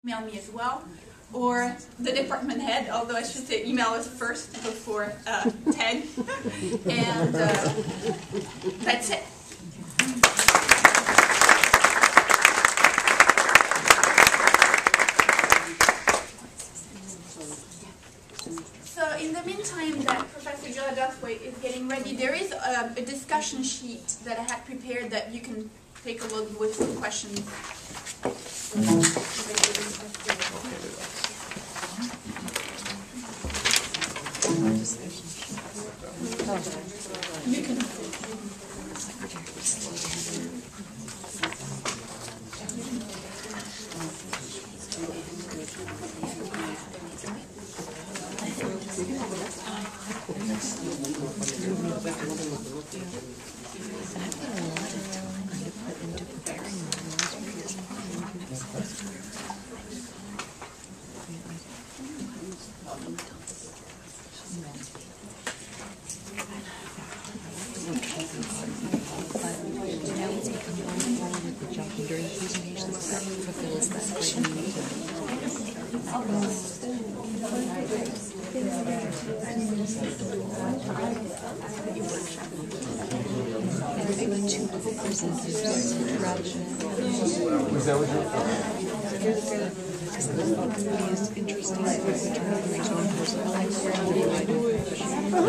email me as well, or the department head, although I should say email us first before Ted. And that's it. So in the meantime that Professor Julia Douthwaite is getting ready, there is a discussion sheet that I had prepared that you can take a look with some questions. You can.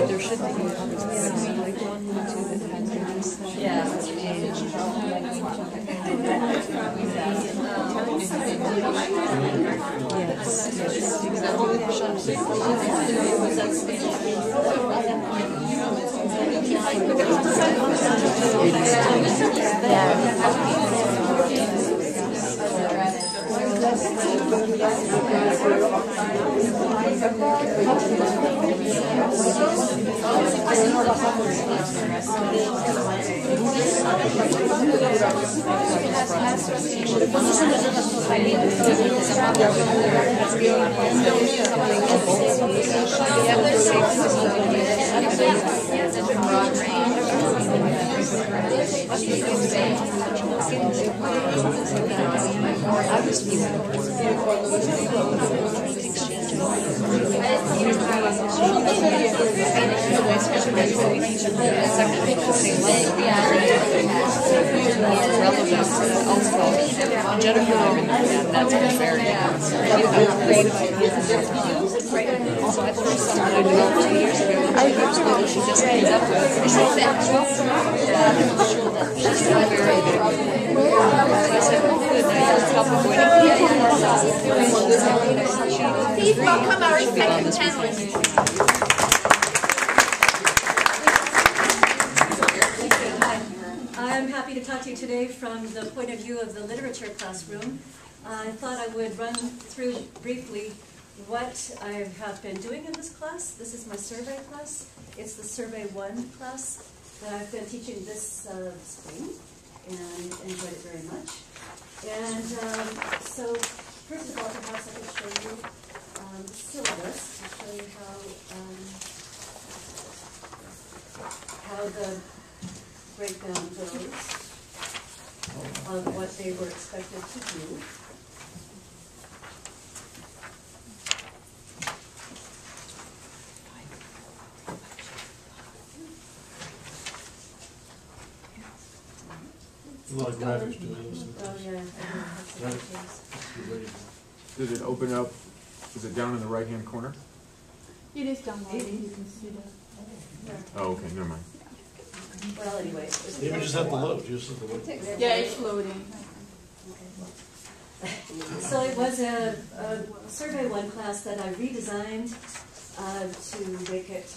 There should be like one or two that have Please welcome our second panelist. I'm happy to talk to you today from the point of view of the literature classroom. I thought I would run through briefly what I have been doing in this class. This is my survey class. It's the Survey 1 class that I've been teaching this spring and enjoyed it very much. And so first of all, perhaps I could show you the syllabus to show you how the breakdown goes of what they were expected to do. A lot of graphics to it. Oh yeah, I have some pictures. Does it open up? Is it down in the right-hand corner? It is downloading. You can see that. Oh, okay. Never mind. Well, anyway. Maybe just have to load. Just have to load. Yeah, it's loading. So it was a Survey 1 class that I redesigned to make it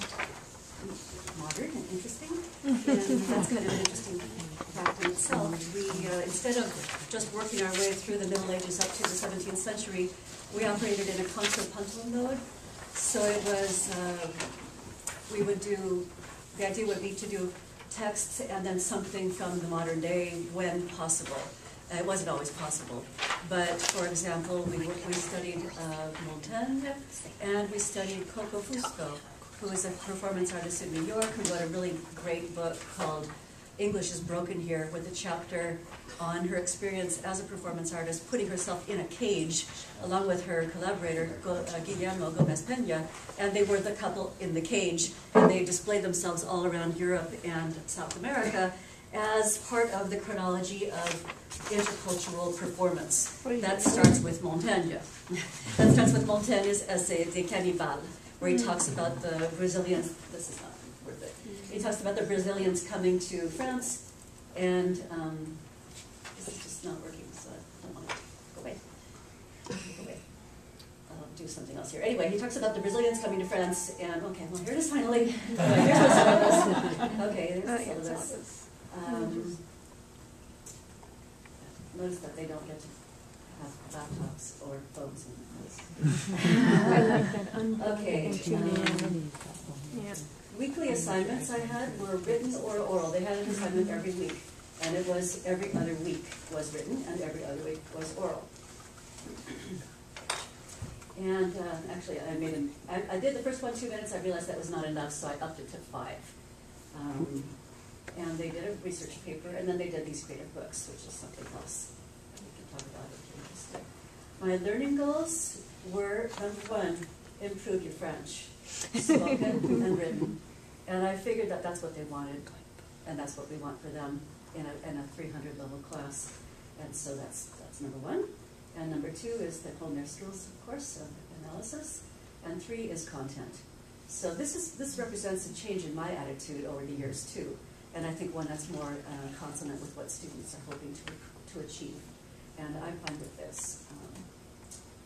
modern and interesting. And that's kind of an interesting fact in itself. We, instead of just working our way through the Middle Ages up to the 17th century, we operated in a contrapuntal mode. So it was, we would do, the idea would be to do texts and then something from the modern day when possible. It wasn't always possible, but for example, we studied Montaigne, and we studied Coco Fusco, who is a performance artist in New York, who wrote a really great book called English is broken here with a chapter on her experience as a performance artist, putting herself in a cage along with her collaborator, Guillermo Gomez Peña, and they were the couple in the cage, and they displayed themselves all around Europe and South America as part of the chronology of intercultural performance. That starts with Montaigne. That starts with Montaigne's essay, De Cannibal, where he talks about the Brazilians, this is not worth it, he talks about the Brazilians coming to France, and this is just not working, so I don't want to go away. Go away. I'll do something else here. Anyway, he talks about the Brazilians coming to France, and okay, well, here it is finally. Here's the syllabus. Okay, there's the syllabus. Notice that they don't get to have laptops or phones in the I like that. Okay. Yeah. Weekly assignments I had were written or oral. They had an assignment every week, and it was every other week was written, and every other week was oral. And actually, I did the first 2 minutes. I realized that was not enough, so I upped it to 5. And they did a research paper, and then they did these creative books, which is something else we can talk about if you're interested. My learning goals were, number 1, improve your French, spoken and written. And I figured that that's what they wanted, and that's what we want for them in a 300 level class. And so that's number 1. And number 2 is the whole skills, of course, of analysis. And 3 is content. So this represents a change in my attitude over the years too. And I think one that's more consonant with what students are hoping to achieve. And I'm fine with this.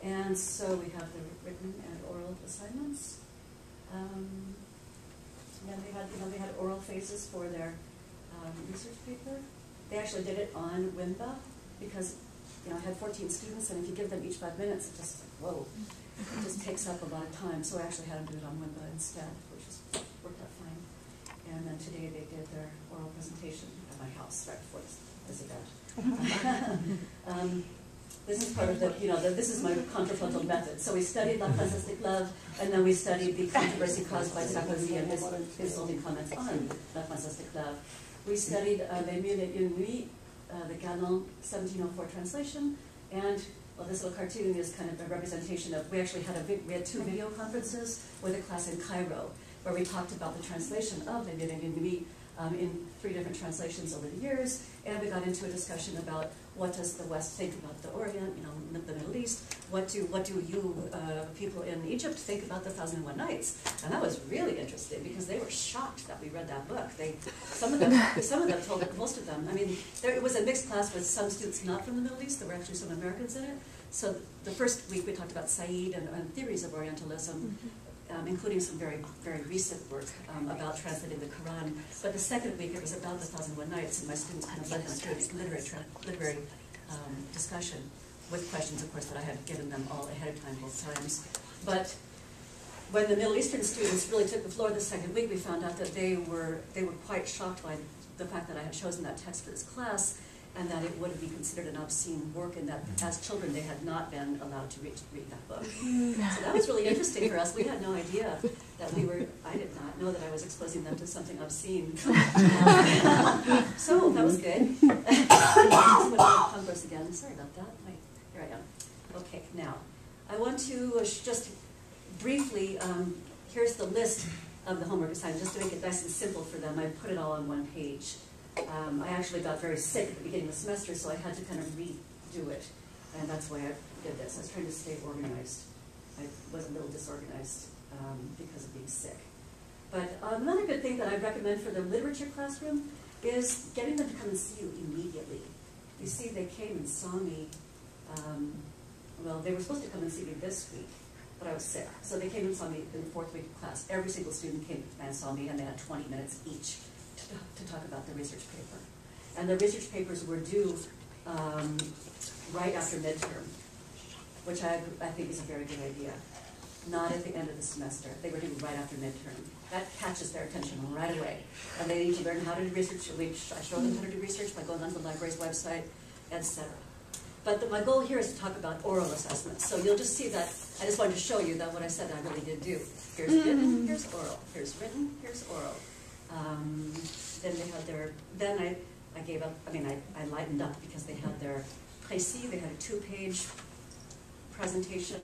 And so we have the written and oral assignments. And then they had oral phases for their research paper. They actually did it on Wimba because I had 14 students, and if you give them each 5 minutes, it just whoa, it just takes up a lot of time. So I actually had them do it on Wimba instead, which worked out fine. And then today they did their oral presentation at my house right before this event. This is part of this is my contrapuntal method. So we studied La Fantastique Love, and then we studied the controversy caused by Sarkozy and his insulting comments on La Fantastique Love. We studied Les Mille et Une Nuits, the Ganon 1704 translation, and well, this little cartoon is kind of a representation of, we actually had we had 2 video conferences with a class in Cairo, where we talked about the translation of Les Mille et Une Nuits in 3 different translations over the years, and we got into a discussion about what does the West think about the Orient, the Middle East. What do you people in Egypt think about the 1001 Nights? And that was really interesting because they were shocked that we read that book. Some of them told it, most of them. I mean, it was a mixed class with some students not from the Middle East. There were actually some Americans in it. So the first week we talked about Said and theories of Orientalism. Including some very, very recent work about translating the Quran. But the second week, it was about the 1001 Nights, and my students kind of led us through this literary discussion with questions, of course, that I had given them all ahead of time both times. But when the Middle Eastern students really took the floor the second week, we found out that they were quite shocked by the fact that I had chosen that text for this class, and that it would be considered an obscene work, and that as children they had not been allowed to read that book. So that was really interesting for us. We had no idea that I did not know that I was exposing them to something obscene. So that was good. Congress again. Sorry about that. Here I am. Okay, now, I want to just briefly, here's the list of the homework assignments, just to make it nice and simple for them. I put it all on one page. I actually got very sick at the beginning of the semester, so I had to kind of redo it. And that's why I did this. I was trying to stay organized. I was a little disorganized because of being sick. But another good thing that I recommend for the literature classroom is getting them to come and see you immediately. You see, they came and saw me. Well, they were supposed to come and see me this week, but I was sick. So they came and saw me in the 4th week of class. Every single student came and saw me, and they had 20 minutes each to talk about the research paper. And the research papers were due right after midterm, which I think is a very good idea. Not at the end of the semester. They were due right after midterm. That catches their attention right away. And they need to learn how to do research. I show them how to do research by going onto the library's website, etc. But my goal here is to talk about oral assessments. So you'll just see that, I just wanted to show you that what I said I really did do. Here's written, here's oral. Here's written, here's oral. Then they had their, then I gave up, I mean, I lightened up because they had their précis, they had a 2-page presentation.